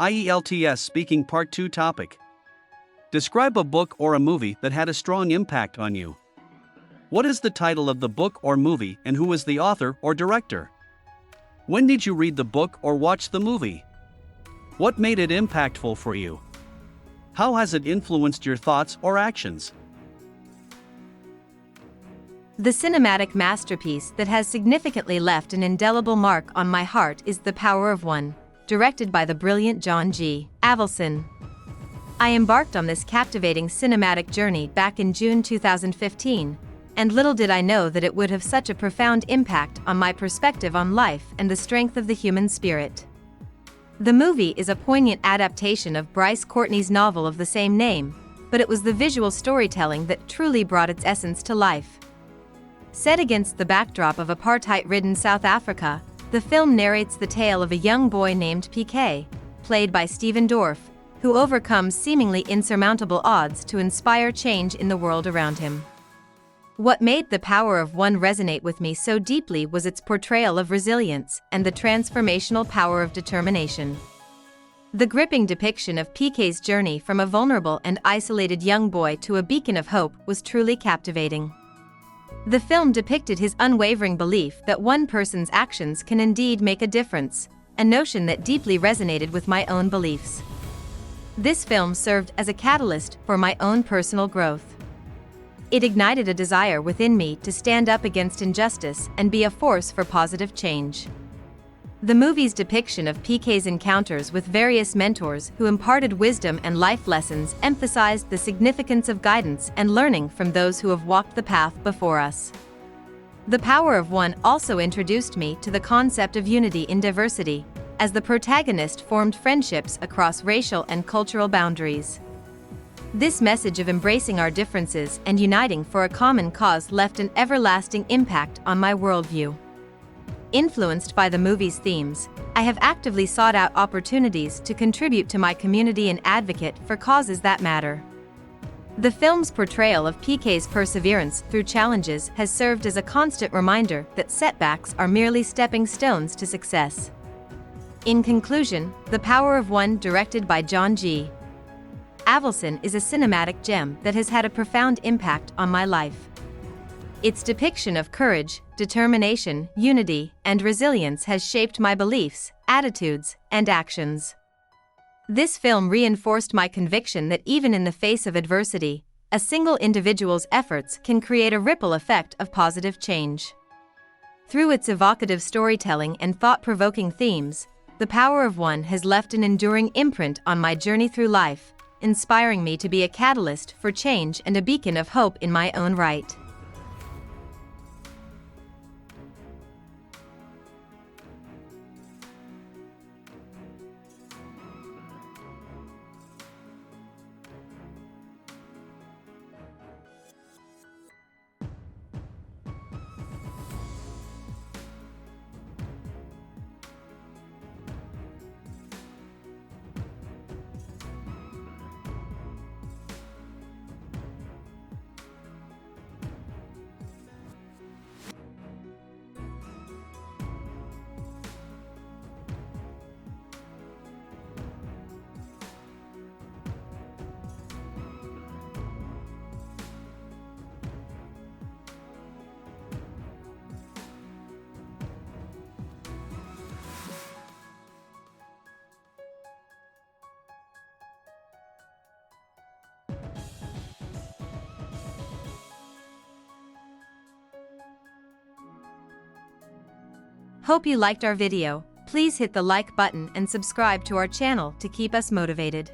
IELTS Speaking Part 2 topic. Describe a book or a movie that had a strong impact on you. What is the title of the book or movie and who is the author or director? When did you read the book or watch the movie? What made it impactful for you? How has it influenced your thoughts or actions? The cinematic masterpiece that has significantly left an indelible mark on my heart is The Power of One, directed by the brilliant John G. Avildsen. I embarked on this captivating cinematic journey back in June 2015, and little did I know that it would have such a profound impact on my perspective on life and the strength of the human spirit. The movie is a poignant adaptation of Bryce Courtney's novel of the same name, but it was the visual storytelling that truly brought its essence to life. Set against the backdrop of apartheid-ridden South Africa, the film narrates the tale of a young boy named PK, played by Stephen Dorff, who overcomes seemingly insurmountable odds to inspire change in the world around him. What made The Power of One resonate with me so deeply was its portrayal of resilience and the transformational power of determination. The gripping depiction of PK's journey from a vulnerable and isolated young boy to a beacon of hope was truly captivating. The film depicted his unwavering belief that one person's actions can indeed make a difference, a notion that deeply resonated with my own beliefs. This film served as a catalyst for my own personal growth. It ignited a desire within me to stand up against injustice and be a force for positive change. The movie's depiction of PK's encounters with various mentors who imparted wisdom and life lessons emphasized the significance of guidance and learning from those who have walked the path before us. The Power of One also introduced me to the concept of unity in diversity, as the protagonist formed friendships across racial and cultural boundaries. This message of embracing our differences and uniting for a common cause left an everlasting impact on my worldview. Influenced by the movie's themes, I have actively sought out opportunities to contribute to my community and advocate for causes that matter. The film's portrayal of PK's perseverance through challenges has served as a constant reminder that setbacks are merely stepping stones to success. In conclusion, The Power of One, directed by John G. Avildsen, is a cinematic gem that has had a profound impact on my life. Its depiction of courage, determination, unity, and resilience has shaped my beliefs, attitudes, and actions. This film reinforced my conviction that even in the face of adversity, a single individual's efforts can create a ripple effect of positive change. Through its evocative storytelling and thought-provoking themes, The Power of One has left an enduring imprint on my journey through life, inspiring me to be a catalyst for change and a beacon of hope in my own right. Hope you liked our video. Please hit the like button and subscribe to our channel to keep us motivated.